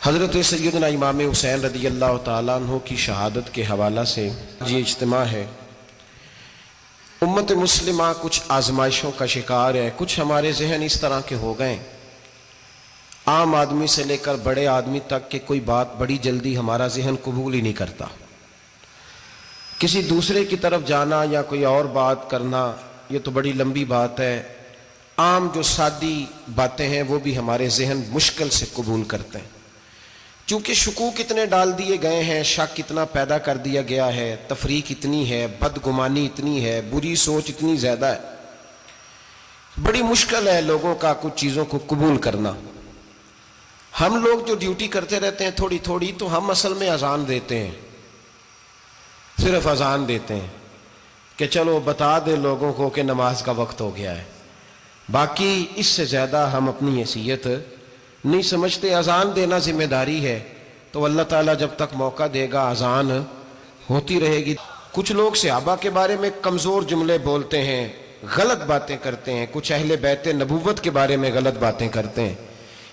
حضرت سیدنا امام حسین رضی اللہ تعالیٰ عنہ کی شہادت کے حوالہ سے یہ اجتماع ہے۔ امت مسلمہ کچھ آزمائشوں کا شکار ہے، کچھ ہمارے ذہن اس طرح کے ہو گئے، عام آدمی سے لے کر بڑے آدمی تک کہ کوئی بات بڑی جلدی ہمارا ذہن قبول ہی نہیں کرتا۔ کسی دوسرے کی طرف جانا یا کوئی اور بات کرنا یہ تو بڑی لمبی بات ہے، عام جو سادی باتیں ہیں وہ بھی ہمارے ذہن مشکل سے قبول کرتے ہیں، چونکہ شکوک اتنے ڈال دیے گئے ہیں، شک اتنا پیدا کر دیا گیا ہے، تفریق اتنی ہے، بدگمانی اتنی ہے، بری سوچ اتنی زیادہ ہے، بڑی مشکل ہے لوگوں کا کچھ چیزوں کو قبول کرنا۔ ہم لوگ جو ڈیوٹی کرتے رہتے ہیں تھوڑی تھوڑی، تو ہم اصل میں اذان دیتے ہیں، صرف اذان دیتے ہیں کہ چلو بتا دے لوگوں کو کہ نماز کا وقت ہو گیا ہے، باقی اس سے زیادہ ہم اپنی حیثیت نہیں سمجھتے۔ اذان دینا ذمہ داری ہے، تو اللہ تعالیٰ جب تک موقع دے گا اذان ہوتی رہے گی۔ کچھ لوگ صحابہ کے بارے میں کمزور جملے بولتے ہیں، غلط باتیں کرتے ہیں، کچھ اہل بیت نبوت کے بارے میں غلط باتیں کرتے ہیں،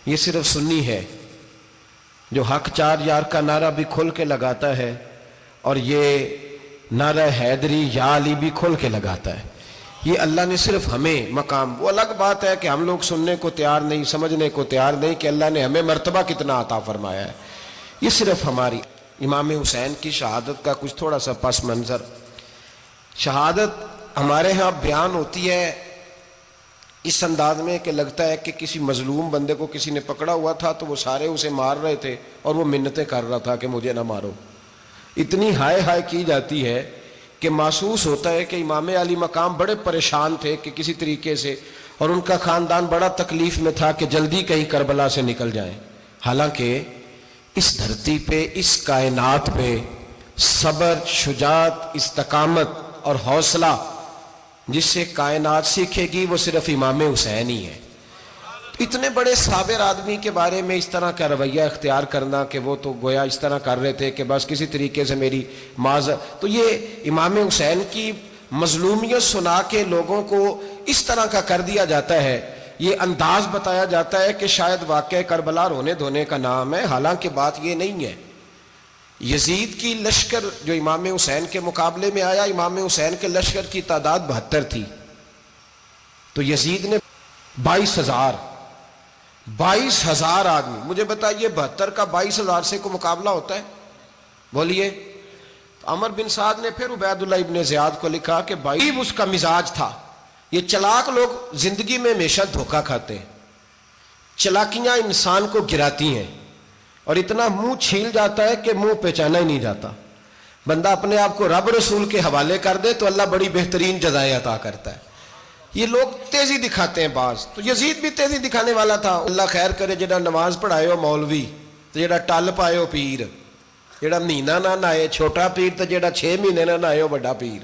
یہ صرف سنی ہے جو حق چار یار کا نعرہ بھی کھل کے لگاتا ہے، اور یہ نعرہ حیدری یا علی بھی کھل کے لگاتا ہے۔ یہ اللہ نے صرف ہمیں مقام، وہ الگ بات ہے کہ ہم لوگ سننے کو تیار نہیں، سمجھنے کو تیار نہیں کہ اللہ نے ہمیں مرتبہ کتنا عطا فرمایا ہے۔ یہ صرف ہماری امام حسین کی شہادت کا کچھ تھوڑا سا پس منظر۔ شہادت ہمارے ہاں بیان ہوتی ہے اس انداز میں کہ لگتا ہے کہ کسی مظلوم بندے کو کسی نے پکڑا ہوا تھا تو وہ سارے اسے مار رہے تھے اور وہ منتیں کر رہا تھا کہ مجھے نہ مارو، اتنی ہائے ہائے کی جاتی ہے کہ محسوس ہوتا ہے کہ امام علی مقام بڑے پریشان تھے کہ کسی طریقے سے، اور ان کا خاندان بڑا تکلیف میں تھا کہ جلدی کہیں کربلا سے نکل جائیں۔ حالانکہ اس دھرتی پہ، اس کائنات پہ صبر، شجاعت، استقامت اور حوصلہ جس سے کائنات سیکھے گی وہ صرف امام حسین ہی ہے۔ اتنے بڑے صابر آدمی کے بارے میں اس طرح کا رویہ اختیار کرنا کہ وہ تو گویا اس طرح کر رہے تھے کہ بس کسی طریقے سے میری تو یہ امام حسین کی مظلومیت سنا کے لوگوں کو اس طرح کا کر دیا جاتا ہے، یہ انداز بتایا جاتا ہے کہ شاید واقعہ کربلا رونے دھونے کا نام ہے، حالانکہ بات یہ نہیں ہے۔ یزید کی لشکر جو امام حسین کے مقابلے میں آیا، امام حسین کے لشکر کی تعداد 72 تھی، تو یزید نے 22,000 آدمی، مجھے بتائیے 72 کا 22,000 سے کوئی مقابلہ ہوتا ہے؟ بولیے۔ عمر بن سعد نے پھر عبید اللہ ابن زیاد کو لکھا کہ بھائی اس کا مزاج تھا۔ یہ چلاک لوگ زندگی میں ہمیشہ دھوکہ کھاتے ہیں، چلاکیاں انسان کو گراتی ہیں اور اتنا منہ چھیل جاتا ہے کہ منہ پہچانا ہی نہیں جاتا۔ بندہ اپنے آپ کو رب رسول کے حوالے کر دے تو اللہ بڑی بہترین جزائیں عطا کرتا ہے۔ یہ لوگ تیزی دکھاتے ہیں بعض، تو یزید بھی تیزی دکھانے والا تھا۔ اللہ خیر کرے، جڑا نماز پڑھائے ہو مولوی تو جڑا ٹل پائے ہو پیر، جڑا مہینہ نہ نہائے چھوٹا پیر تو جڑا 6 مہینے نہ نہائے ہو بڑا پیر،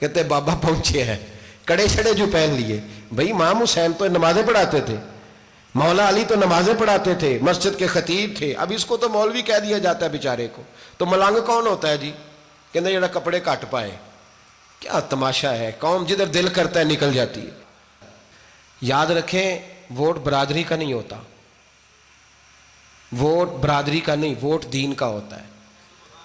کہتے بابا پہنچے ہیں، کڑے چھڑے جو پہن لیے۔ بھائی امام حسین تو نمازیں پڑھاتے تھے، مولا علی تو نمازیں پڑھاتے تھے، مسجد کے خطیب تھے، اب اس کو تو مولوی کہہ دیا جاتا ہے بیچارے کو۔ تو ملنگ کون ہوتا ہے جی؟ کہتے جڑا کپڑے کٹ پائے۔ کیا تماشا ہے، قوم جدھر دل کرتا ہے نکل جاتی ہے۔ یاد رکھیں، ووٹ برادری کا نہیں ہوتا، ووٹ برادری کا نہیں، ووٹ دین کا ہوتا ہے۔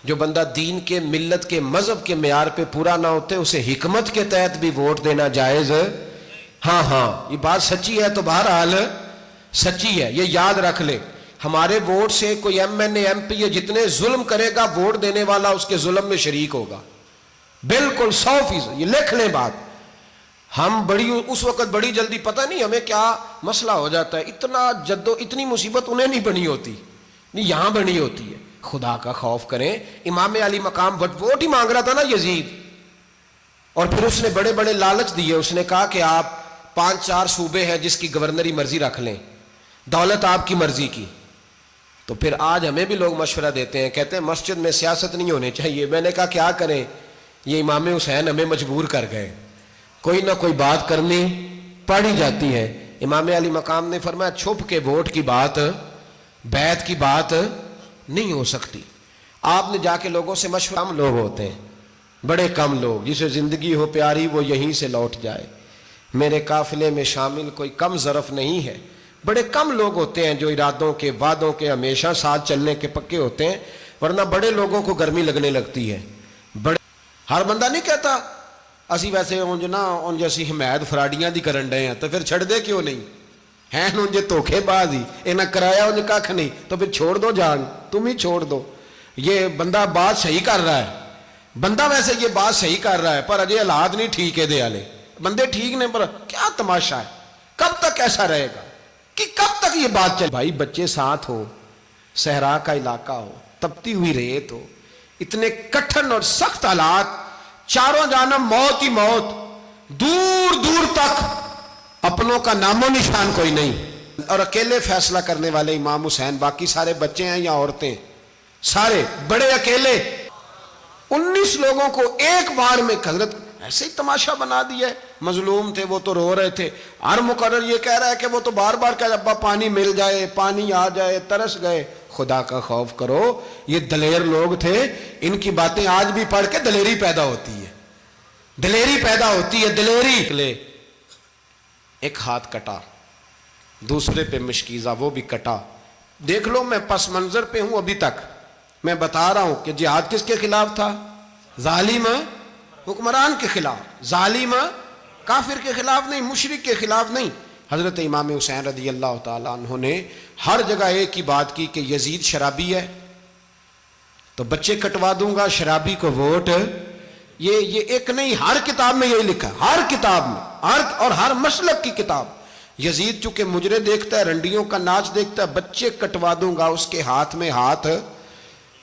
جو بندہ دین کے، ملت کے، مذہب کے معیار پہ پورا نہ ہوتے اسے حکمت کے تحت بھی ووٹ دینا جائز۔ ہاں یہ بات سچی ہے تو بہرحال سچی ہے، یہ یاد رکھ لے۔ ہمارے ووٹ سے کوئی ایم این اے، ایم پی اے جتنے ظلم کرے گا، ووٹ دینے والا اس کے ظلم میں شریک ہوگا، بالکل 100%۔ یہ لکھ لیں بات۔ ہم اس وقت بڑی جلدی، پتہ نہیں ہمیں کیا مسئلہ ہو جاتا ہے، اتنا اتنی مصیبت انہیں نہیں بنی ہوتی، نہیں یہاں بنی ہوتی ہے۔ خدا کا خوف کریں۔ امام علی مقام ووٹ ہی مانگ رہا تھا نا یزید، اور پھر اس نے بڑے بڑے لالچ دیے، اس نے کہا کہ آپ 5-4 صوبے ہیں جس کی گورنری مرضی رکھ لیں، دولت آپ کی مرضی کی۔ تو پھر آج ہمیں بھی لوگ مشورہ دیتے ہیں، کہتے ہیں مسجد میں سیاست نہیں ہونی چاہیے۔ میں نے کہا کیا کریں، یہ امام حسین ہمیں مجبور کر گئے، کوئی نہ کوئی بات کرنی پڑ ہی جاتی ہے۔ امام علی مقام نے فرمایا چھپ کے ووٹ کی بات، بیعت کی بات نہیں ہو سکتی۔ آپ نے جا کے لوگوں سے مشورہ، کم لوگ ہوتے ہیں، بڑے کم لوگ، جسے زندگی ہو پیاری وہ یہیں سے لوٹ جائے۔ میرے قافلے میں شامل کوئی کم ظرف نہیں ہے، بڑے کم لوگ ہوتے ہیں جو ارادوں کے وعدوں کے ہمیشہ ساتھ چلنے کے پکے ہوتے ہیں، ورنہ بڑے لوگوں کو گرمی لگنے لگتی ہے۔ بڑے ہر بندہ نہیں کہتا اسی ویسے ان جیسی حمایت فراڈیاں دی کرن ڈے ہیں تو پھر چھڑ دے کیوں نہیں ہیں، ان جے دھوکھے باز ہی انہیں کرایا ان کھ نہیں تو پھر چھوڑ دو، جان تم ہی چھوڑ دو۔ یہ بندہ بات صحیح کر رہا ہے، بندہ ویسے یہ بات صحیح کر رہا ہے پر اجے حالات نہیں ٹھیک ہے، دے والے بندے ٹھیک نہیں، پر کیا تماشا ہے، کب تک ایسا رہے گا کہ کب تک یہ بات چلے؟ بھائی بچے ساتھ ہو، صحرا کا علاقہ ہو، تپتی ہوئی ریت ہو، اتنے کٹھن اور سخت حالات، چاروں جانب موت ہی موت، دور دور تک اپنوں کا نام و نشان کوئی نہیں، اور اکیلے فیصلہ کرنے والے امام حسین، باقی سارے بچے ہیں یا عورتیں، سارے بڑے اکیلے 19 لوگوں کو ایک بار میں حضرت ایسے ہی تماشا بنا دیا ہے۔ مظلوم تھے وہ تو رو رہے تھے، ہر مقرر یہ کہہ رہا ہے کہ وہ تو بار بار کہ ابا پانی مل جائے، پانی آ جائے، ترس گئے۔ خدا کا خوف کرو، یہ دلیر لوگ تھے، ان کی باتیں آج بھی پڑھ کے دلیری پیدا ہوتی ہے، دلیری پیدا ہوتی ہے، دلیری۔ ایک ہاتھ کٹا، دوسرے پہ مشکیزہ، وہ بھی کٹا۔ دیکھ لو میں پس منظر پہ ہوں ابھی تک، میں بتا رہا ہوں کہ جہاد کس کے خلاف تھا؟ ظالم حکمران کے خلاف، ظالم کافر کے خلاف نہیں، مشرک کے خلاف نہیں۔ حضرت امام حسین رضی اللہ تعالیٰ عنہ نے ہر جگہ ایک ہی بات کی کہ یزید شرابی ہے تو بچے کٹوا دوں گا، شرابی کو ووٹ۔ یہ ایک نہیں، ہر کتاب میں یہی لکھا، ہر کتاب میں، اور ہر مسلک کی کتاب۔ یزید چونکہ مجرے دیکھتا ہے، رنڈیوں کا ناچ دیکھتا ہے، بچے کٹوا دوں گا، اس کے ہاتھ میں ہاتھ۔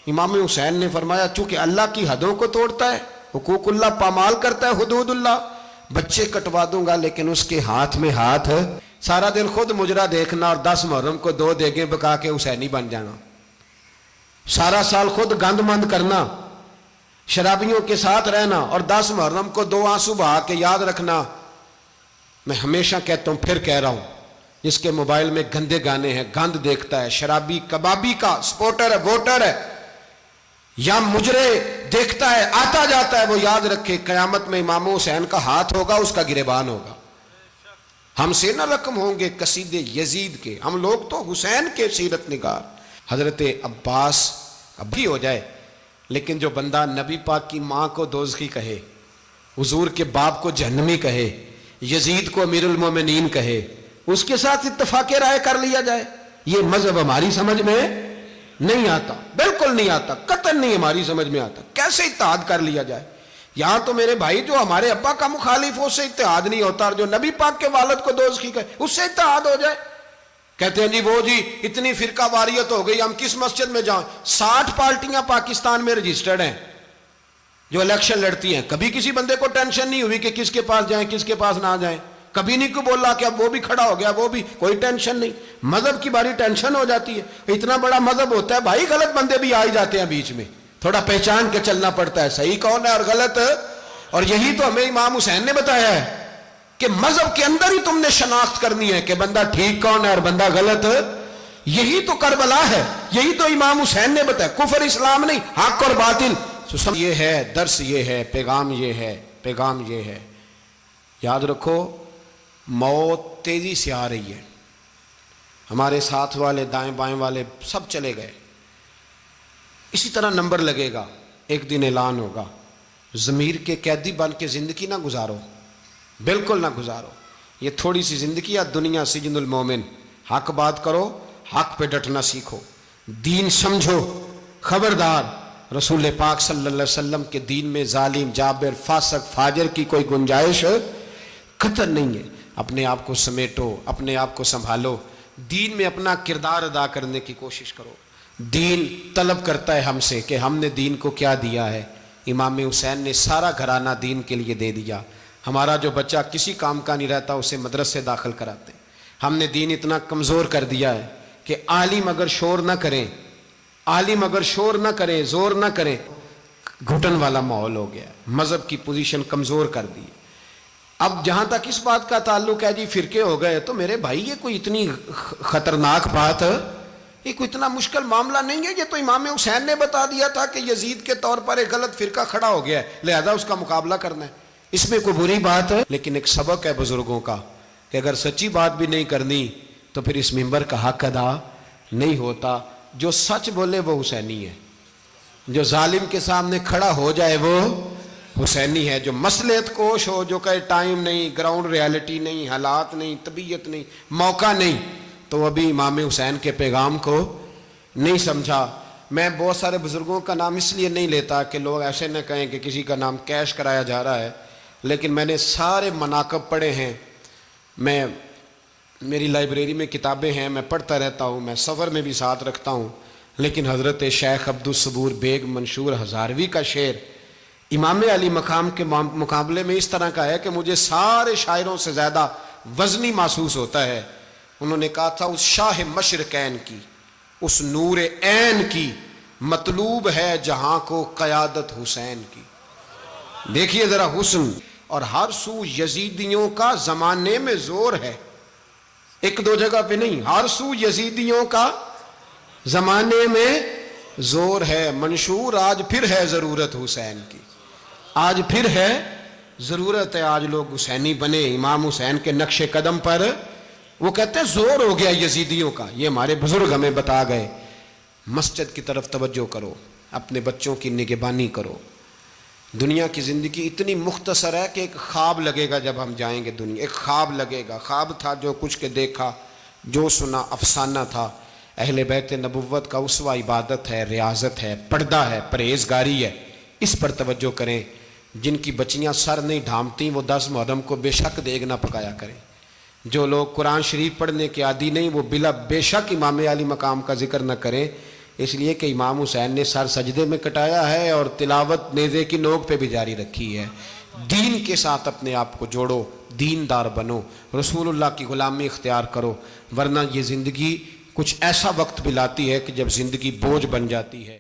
امام حسین نے فرمایا چونکہ اللہ کی حدوں کو توڑتا ہے، حقوق اللہ پامال کرتا ہے، حدود اللہ، بچے کٹوا دوں گا لیکن اس کے ہاتھ میں ہاتھ۔ سارا دن خود مجرا دیکھنا اور 10 محرم کو 2 دیگیں پکا کے حسینی بن جانا، سارا سال خود گند مند کرنا، شرابیوں کے ساتھ رہنا، اور 10 محرم کو 2 آنسو بہا کے یاد رکھنا۔ میں ہمیشہ کہتا ہوں، پھر کہہ رہا ہوں، جس کے موبائل میں گندے گانے ہیں، گند دیکھتا ہے، شرابی کبابی کا سپورٹر ہے، ووٹر ہے، یا مجرے دیکھتا ہے، آتا جاتا ہے، وہ یاد رکھے قیامت میں امام حسین کا ہاتھ ہوگا، اس کا گریبان ہوگا۔ ہم سے نہ رقم ہوں گے قصیدے یزید کے، ہم لوگ تو حسین کے سیرت نگار۔ حضرت عباس ابھی ہو جائے، لیکن جو بندہ نبی پاک کی ماں کو دوزخی کہے، حضور کے باپ کو جہنمی کہے، یزید کو امیر المومنین کہے، اس کے ساتھ اتفاق رائے کر لیا جائے، یہ مذہب ہماری سمجھ میں نہیں آتا، بالکل نہیں آتا، قطعاً نہیں ہماری سمجھ میں آتا۔ کیسے اتحاد کر لیا جائے؟ یہاں تو میرے بھائی جو ہمارے ابا کا مخالف ہو، اس سے اتحاد نہیں ہوتا، اور جو نبی پاک کے والد کو دوزخی کہے اس سے اتحاد ہو جائے۔ کہتے ہیں جی وہ جی اتنی فرقہ واریت ہو گئی، ہم کس مسجد میں جائیں؟ 60 پارٹیاں پاکستان میں رجسٹرڈ ہیں جو الیکشن لڑتی ہیں، کبھی کسی بندے کو ٹینشن نہیں ہوئی کہ کس کے پاس جائیں کس کے پاس نہ جائیں، کبھی نہیں کوئی بولا کہ اب وہ بھی کھڑا ہو گیا، وہ بھی، کوئی ٹینشن نہیں۔ مذہب کی باری ٹینشن ہو جاتی ہے، اتنا بڑا مذہب ہوتا ہے بھائی، غلط بندے بھی آ ہی جاتے ہیں بیچ میں، تھوڑا پہچان کے چلنا پڑتا ہے صحیح کون ہے اور غلط۔ اور یہی تو ہمیں امام حسین نے بتایا ہے کہ مذہب کے اندر ہی تم نے شناخت کرنی ہے کہ بندہ ٹھیک کون ہے اور بندہ غلط۔ یہی تو کربلا ہے، یہی تو امام حسین نے بتایا، کفر اسلام نہیں، حق اور باطل۔ یہ ہے درس، یہ ہے پیغام، یہ ہے پیغام، یہ ہے۔ یاد رکھو موت تیزی سے آ رہی ہے، ہمارے ساتھ والے دائیں بائیں والے سب چلے گئے، اسی طرح نمبر لگے گا، ایک دن اعلان ہوگا۔ ضمیر کے قیدی بن کے زندگی نہ گزارو، بالکل نہ گزارو، یہ تھوڑی سی زندگی ہے دنیا سجن المومن۔ حق بات کرو، حق پہ ڈٹنا سیکھو، دین سمجھو، خبردار رسول پاک صلی اللہ علیہ وسلم کے دین میں ظالم، جابر، فاسق، فاجر کی کوئی گنجائش قطع نہیں ہے۔ اپنے آپ کو سمیٹو، اپنے آپ کو سنبھالو، دین میں اپنا کردار ادا کرنے کی کوشش کرو۔ دین طلب کرتا ہے ہم سے کہ ہم نے دین کو کیا دیا ہے۔ امام حسین نے سارا گھرانہ دین کے لیے دے دیا۔ ہمارا جو بچہ کسی کام کا نہیں رہتا اسے مدرسے داخل کراتے، ہم نے دین اتنا کمزور کر دیا ہے کہ عالم اگر شور نہ کریں، عالم اگر شور نہ کریں، زور نہ کریں، گھٹن والا ماحول ہو گیا، مذہب کی پوزیشن کمزور کر دی۔ اب جہاں تک اس بات کا تعلق ہے جی فرقے ہو گئے، تو میرے بھائی یہ کوئی اتنی خطرناک بات ہے، یہ کوئی اتنا مشکل معاملہ نہیں ہے۔ یہ تو امام حسین نے بتا دیا تھا کہ یزید کے طور پر ایک غلط فرقہ کھڑا ہو گیا ہے، لہذا اس کا مقابلہ کرنا ہے، اس میں کوئی بری بات ہے؟ لیکن ایک سبق ہے بزرگوں کا کہ اگر سچی بات بھی نہیں کرنی تو پھر اس منبر کا حق ادا نہیں ہوتا. جو سچ بولے وہ حسینی ہے, جو ظالم کے سامنے کھڑا ہو جائے وہ حسینی ہے. جو مصلحت کوش ہو, جو کہے ٹائم نہیں, گراؤنڈ ریالٹی نہیں, حالات نہیں, طبیعت نہیں, موقع نہیں, تو وہ ابھی امام حسین کے پیغام کو نہیں سمجھا. میں بہت سارے بزرگوں کا نام اس لیے نہیں لیتا کہ لوگ ایسے نہ کہیں کہ کسی کا نام کیش کرایا جا رہا ہے, لیکن میں نے سارے مناقب پڑھے ہیں. میری لائبریری میں کتابیں ہیں, میں پڑھتا رہتا ہوں, میں سفر میں بھی ساتھ رکھتا ہوں. لیکن حضرت شیخ عبدالصبور بیگ منشور ہزاروی کا شعر امام علی مقام کے مقابلے میں اس طرح کا ہے کہ مجھے سارے شاعروں سے زیادہ وزنی محسوس ہوتا ہے. انہوں نے کہا تھا, اس شاہ مشرقین کی, اس نور عین کی, مطلوب ہے جہاں کو قیادت حسین کی. دیکھیے ذرا حسن. اور ہر سو یزیدیوں کا زمانے میں زور ہے, ایک دو جگہ پہ نہیں, ہر سو یزیدیوں کا زمانے میں زور ہے. منشور آج پھر ہے ضرورت حسین کی, آج پھر ہے ضرورت ہے. آج لوگ حسینی بنے, امام حسین کے نقش قدم پر. وہ کہتے ہیں زور ہو گیا یزیدیوں کا. یہ ہمارے بزرگ ہمیں بتا گئے. مسجد کی طرف توجہ کرو, اپنے بچوں کی نگہبانی کرو. دنیا کی زندگی اتنی مختصر ہے کہ ایک خواب لگے گا جب ہم جائیں گے دنیا, ایک خواب لگے گا. خواب تھا جو کچھ کے دیکھا, جو سنا افسانہ تھا. اہل بیت نبوت کا اسوہ عبادت ہے, ریاضت ہے, پردہ ہے, پرہیزگاری ہے. اس پر توجہ کریں. جن کی بچیاں سر نہیں ڈھانپتیں وہ 10 محرم کو بے شک دیگ نہ پکایا کریں. جو لوگ قرآن شریف پڑھنے کے عادی نہیں وہ بے شک امام علی مقام کا ذکر نہ کریں, اس لیے کہ امام حسین نے سر سجدے میں کٹایا ہے اور تلاوت نیزے کی نوک پہ بھی جاری رکھی ہے. دین کے ساتھ اپنے آپ کو جوڑو, دیندار بنو, رسول اللہ کی غلامی اختیار کرو, ورنہ یہ زندگی کچھ ایسا وقت بھی لاتی ہے کہ جب زندگی بوجھ بن جاتی ہے.